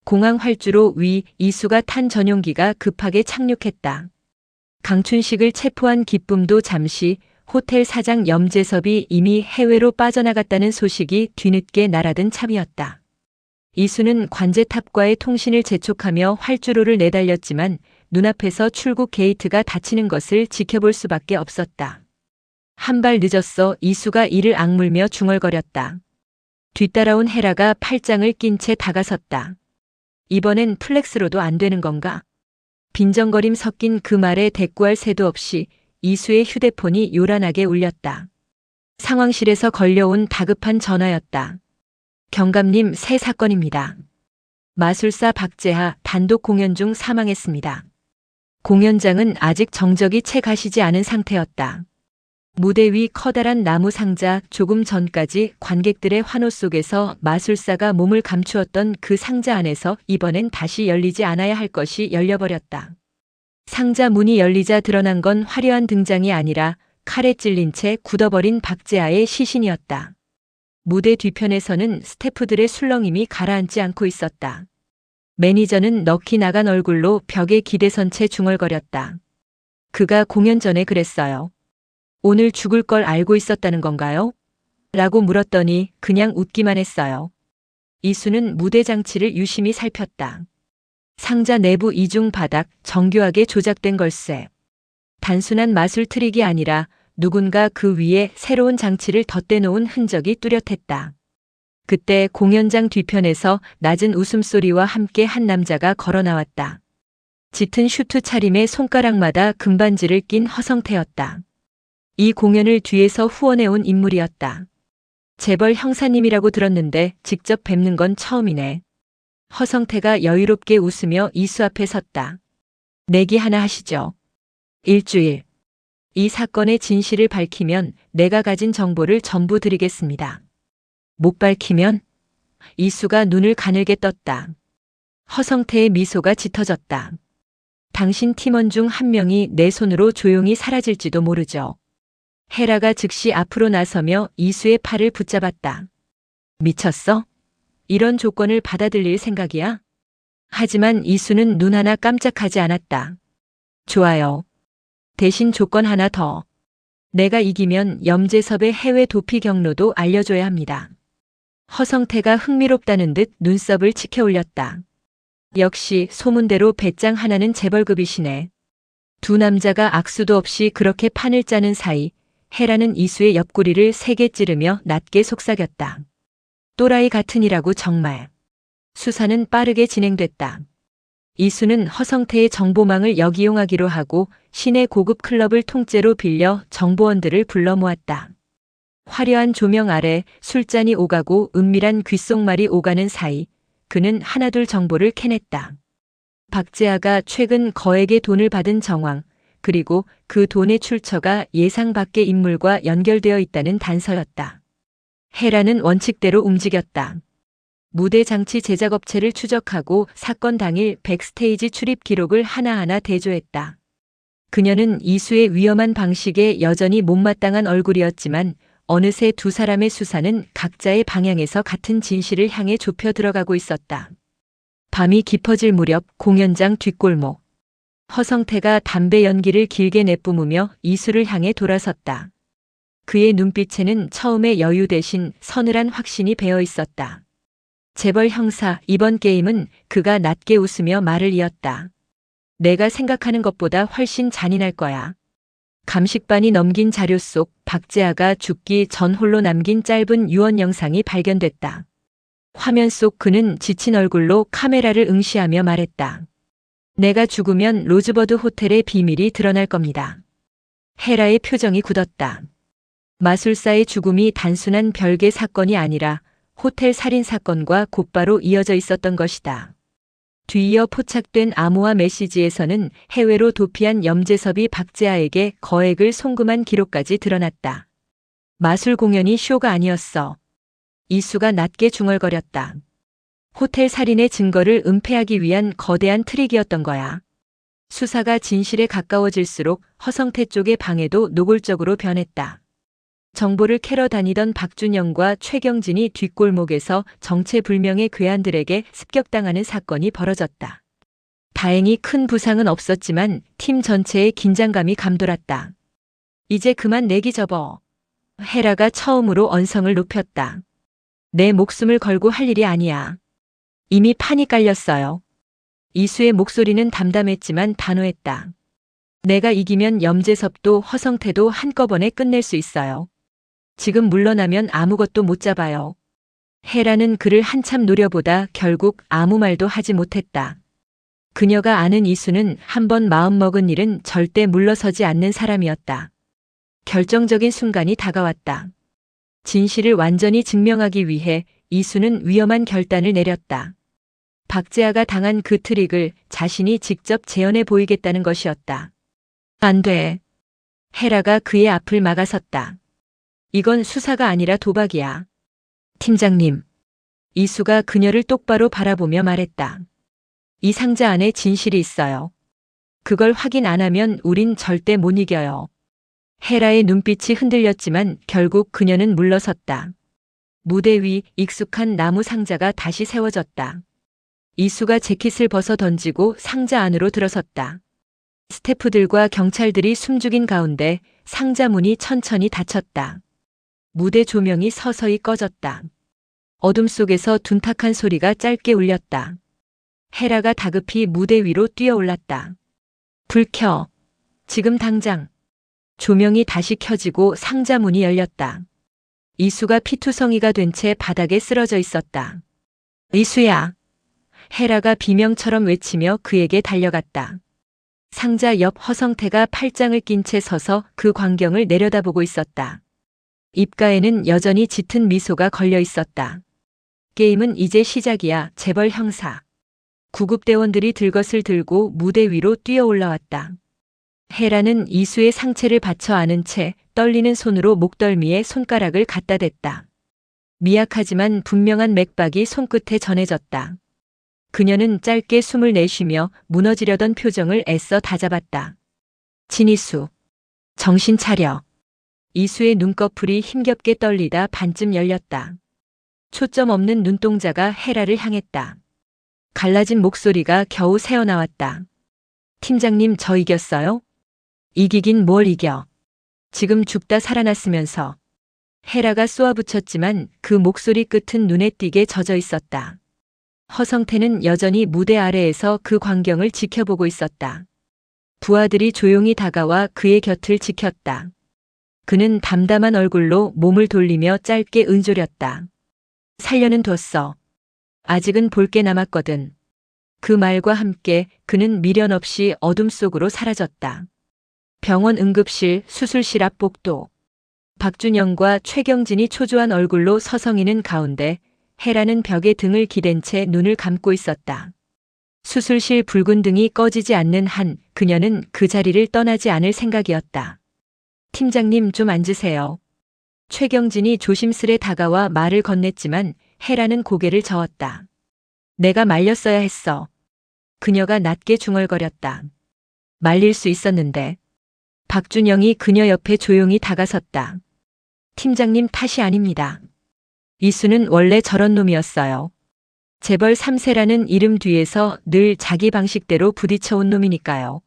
공항 활주로 위 이수가 탄 전용기가 급하게 착륙했다. 강춘식을 체포한 기쁨도 잠시, 호텔 사장 염재섭이 이미 해외로 빠져나갔다는 소식이 뒤늦게 날아든 참이었다. 이수는 관제탑과의 통신을 재촉하며 활주로를 내달렸지만 눈앞에서 출국 게이트가 닫히는 것을 지켜볼 수밖에 없었다. 한 발 늦었어. 이수가 이를 악물며 중얼거렸다. 뒤따라온 헤라가 팔짱을 낀 채 다가섰다. 이번엔 플렉스로도 안 되는 건가? 빈정거림 섞인 그 말에 대꾸할 새도 없이 이수의 휴대폰이 요란하게 울렸다. 상황실에서 걸려온 다급한 전화였다. 경감님, 새 사건입니다. 마술사 박재하 단독 공연 중 사망했습니다. 공연장은 아직 정적이 채 가시지 않은 상태였다. 무대 위 커다란 나무 상자, 조금 전까지 관객들의 환호 속에서 마술사가 몸을 감추었던 그 상자 안에서 이번엔 다시 열리지 않아야 할 것이 열려버렸다. 상자 문이 열리자 드러난 건 화려한 등장이 아니라 칼에 찔린 채 굳어버린 박재하의 시신이었다. 무대 뒤편에서는 스태프들의 술렁임이 가라앉지 않고 있었다. 매니저는 넋이 나간 얼굴로 벽에 기대선 채 중얼거렸다. 그가 공연 전에 그랬어요. 오늘 죽을 걸 알고 있었다는 건가요? 라고 물었더니 그냥 웃기만 했어요. 이수는 무대 장치를 유심히 살폈다. 상자 내부 이중 바닥 정교하게 조작된 걸세. 단순한 마술 트릭이 아니라 누군가 그 위에 새로운 장치를 덧대놓은 흔적이 뚜렷했다. 그때 공연장 뒤편에서 낮은 웃음소리와 함께 한 남자가 걸어 나왔다. 짙은 슈트 차림에 손가락마다 금반지를 낀 허성태였다. 이 공연을 뒤에서 후원해온 인물이었다. 재벌 형사님이라고 들었는데 직접 뵙는 건 처음이네. 허성태가 여유롭게 웃으며 이수 앞에 섰다. 내기 하나 하시죠. 일주일. 이 사건의 진실을 밝히면 내가 가진 정보를 전부 드리겠습니다. 못 밝히면? 이수가 눈을 가늘게 떴다. 허성태의 미소가 짙어졌다. 당신 팀원 중 한 명이 내 손으로 조용히 사라질지도 모르죠. 헤라가 즉시 앞으로 나서며 이수의 팔을 붙잡았다. 미쳤어? 이런 조건을 받아들일 생각이야? 하지만 이수는 눈 하나 깜짝하지 않았다. 좋아요. 대신 조건 하나 더. 내가 이기면 염재섭의 해외 도피 경로도 알려줘야 합니다. 허성태가 흥미롭다는 듯 눈썹을 치켜 올렸다. 역시 소문대로 배짱 하나는 재벌급이시네. 두 남자가 악수도 없이 그렇게 판을 짜는 사이 헤라는 이수의 옆구리를 세게 찌르며 낮게 속삭였다. 또라이 같으니라고 정말. 수사는 빠르게 진행됐다. 이수는 허성태의 정보망을 역이용하기로 하고 시내 고급 클럽을 통째로 빌려 정보원들을 불러 모았다. 화려한 조명 아래 술잔이 오가고 은밀한 귓속말이 오가는 사이 그는 하나둘 정보를 캐냈다. 박재하가 최근 거액의 돈을 받은 정황, 그리고 그 돈의 출처가 예상 밖의 인물과 연결되어 있다는 단서였다. 헤라는 원칙대로 움직였다. 무대 장치 제작업체를 추적하고 사건 당일 백스테이지 출입 기록을 하나하나 대조했다. 그녀는 이수의 위험한 방식에 여전히 못마땅한 얼굴이었지만 어느새 두 사람의 수사는 각자의 방향에서 같은 진실을 향해 좁혀 들어가고 있었다. 밤이 깊어질 무렵 공연장 뒷골목. 허성태가 담배 연기를 길게 내뿜으며 이수를 향해 돌아섰다. 그의 눈빛에는 처음의 여유 대신 서늘한 확신이 배어 있었다. 재벌 형사, 이번 게임은 그가 낮게 웃으며 말을 이었다. 내가 생각하는 것보다 훨씬 잔인할 거야. 감식반이 넘긴 자료 속 박재하가 죽기 전 홀로 남긴 짧은 유언 영상이 발견됐다. 화면 속 그는 지친 얼굴로 카메라를 응시하며 말했다. 내가 죽으면 로즈버드 호텔의 비밀이 드러날 겁니다. 헤라의 표정이 굳었다. 마술사의 죽음이 단순한 별개 사건이 아니라 호텔 살인 사건과 곧바로 이어져 있었던 것이다. 뒤이어 포착된 암호화 메시지에서는 해외로 도피한 염재섭이 박재하에게 거액을 송금한 기록까지 드러났다. 마술 공연이 쇼가 아니었어. 이수가 낮게 중얼거렸다. 호텔 살인의 증거를 은폐하기 위한 거대한 트릭이었던 거야. 수사가 진실에 가까워질수록 허성태 쪽의 방해도 노골적으로 변했다. 정보를 캐러 다니던 박준영과 최경진이 뒷골목에서 정체불명의 괴한들에게 습격당하는 사건이 벌어졌다. 다행히 큰 부상은 없었지만 팀 전체의 긴장감이 감돌았다. 이제 그만 내기 접어. 헤라가 처음으로 언성을 높였다. 내 목숨을 걸고 할 일이 아니야. 이미 판이 깔렸어요. 이수의 목소리는 담담했지만 단호했다. 내가 이기면 염재섭도 허성태도 한꺼번에 끝낼 수 있어요. 지금 물러나면 아무것도 못 잡아요. 헤라는 그를 한참 노려보다 결국 아무 말도 하지 못했다. 그녀가 아는 이수는 한번 마음먹은 일은 절대 물러서지 않는 사람이었다. 결정적인 순간이 다가왔다. 진실을 완전히 증명하기 위해 이수는 위험한 결단을 내렸다. 박재아가 당한 그 트릭을 자신이 직접 재현해 보이겠다는 것이었다. 안 돼. 헤라가 그의 앞을 막아섰다. 이건 수사가 아니라 도박이야. 팀장님. 이수가 그녀를 똑바로 바라보며 말했다. 이 상자 안에 진실이 있어요. 그걸 확인 안 하면 우린 절대 못 이겨요. 헤라의 눈빛이 흔들렸지만 결국 그녀는 물러섰다. 무대 위 익숙한 나무 상자가 다시 세워졌다. 이수가 재킷을 벗어 던지고 상자 안으로 들어섰다. 스태프들과 경찰들이 숨죽인 가운데 상자 문이 천천히 닫혔다. 무대 조명이 서서히 꺼졌다. 어둠 속에서 둔탁한 소리가 짧게 울렸다. 헤라가 다급히 무대 위로 뛰어올랐다. 불 켜. 지금 당장. 조명이 다시 켜지고 상자 문이 열렸다. 이수가 피투성이가 된 채 바닥에 쓰러져 있었다. 이수야. 헤라가 비명처럼 외치며 그에게 달려갔다. 상자 옆 허성태가 팔짱을 낀 채 서서 그 광경을 내려다보고 있었다. 입가에는 여전히 짙은 미소가 걸려 있었다. 게임은 이제 시작이야, 재벌 형사. 구급대원들이 들것을 들고 무대 위로 뛰어 올라왔다. 헤라는 이수의 상체를 받쳐 안은 채 떨리는 손으로 목덜미에 손가락을 갖다 댔다. 미약하지만 분명한 맥박이 손끝에 전해졌다. 그녀는 짧게 숨을 내쉬며 무너지려던 표정을 애써 다잡았다. 진이수. 정신 차려. 이수의 눈꺼풀이 힘겹게 떨리다 반쯤 열렸다. 초점 없는 눈동자가 헤라를 향했다. 갈라진 목소리가 겨우 새어나왔다. 팀장님, 저 이겼어요? 이기긴 뭘 이겨. 지금 죽다 살아났으면서. 헤라가 쏘아붙였지만 그 목소리 끝은 눈에 띄게 젖어 있었다. 허성태는 여전히 무대 아래에서 그 광경을 지켜보고 있었다. 부하들이 조용히 다가와 그의 곁을 지켰다. 그는 담담한 얼굴로 몸을 돌리며 짧게 은조렸다. 살려는 뒀어. 아직은 볼 게 남았거든. 그 말과 함께 그는 미련 없이 어둠 속으로 사라졌다. 병원 응급실, 수술실 앞 복도. 박준영과 최경진이 초조한 얼굴로 서성이는 가운데 헤라는 벽에 등을 기댄 채 눈을 감고 있었다. 수술실 붉은 등이 꺼지지 않는 한 그녀는 그 자리를 떠나지 않을 생각이었다. 팀장님, 좀 앉으세요. 최경진이 조심스레 다가와 말을 건넸지만 헤라는 고개를 저었다. 내가 말렸어야 했어. 그녀가 낮게 중얼거렸다. 말릴 수 있었는데. 박준영이 그녀 옆에 조용히 다가섰다. 팀장님 탓이 아닙니다. 이수는 원래 저런 놈이었어요. 재벌 3세라는 이름 뒤에서 늘 자기 방식대로 부딪혀온 놈이니까요.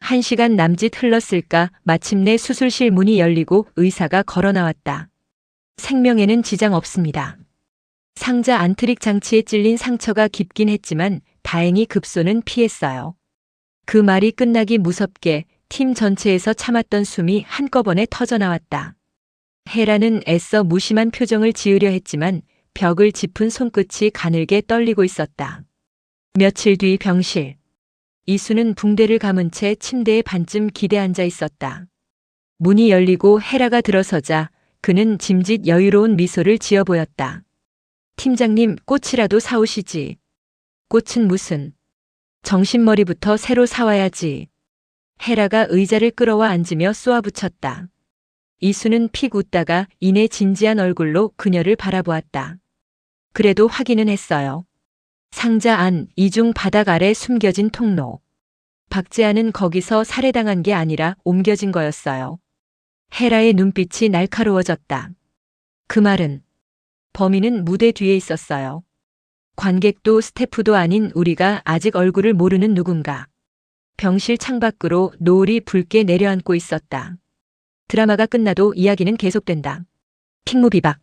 1시간 남짓 흘렀을까 마침내 수술실 문이 열리고 의사가 걸어 나왔다. 생명에는 지장 없습니다. 상자 안트릭 장치에 찔린 상처가 깊긴 했지만 다행히 급소는 피했어요. 그 말이 끝나기 무섭게 팀 전체에서 참았던 숨이 한꺼번에 터져나왔다. 헤라는 애써 무심한 표정을 지으려 했지만 벽을 짚은 손끝이 가늘게 떨리고 있었다. 며칠 뒤 병실. 이수는 붕대를 감은 채 침대에 반쯤 기대 앉아 있었다. 문이 열리고 헤라가 들어서자 그는 짐짓 여유로운 미소를 지어 보였다. 팀장님, 꽃이라도 사오시지. 꽃은 무슨. 정신머리부터 새로 사와야지. 헤라가 의자를 끌어와 앉으며 쏘아붙였다. 이수는 픽 웃다가 이내 진지한 얼굴로 그녀를 바라보았다. 그래도 확인은 했어요. 상자 안 이중 바닥 아래 숨겨진 통로. 박재아는 거기서 살해당한 게 아니라 옮겨진 거였어요. 헤라의 눈빛이 날카로워졌다. 그 말은 범인은 무대 뒤에 있었어요. 관객도 스태프도 아닌 우리가 아직 얼굴을 모르는 누군가. 병실 창밖으로 노을이 붉게 내려앉고 있었다. 드라마가 끝나도 이야기는 계속된다. 킹무비박.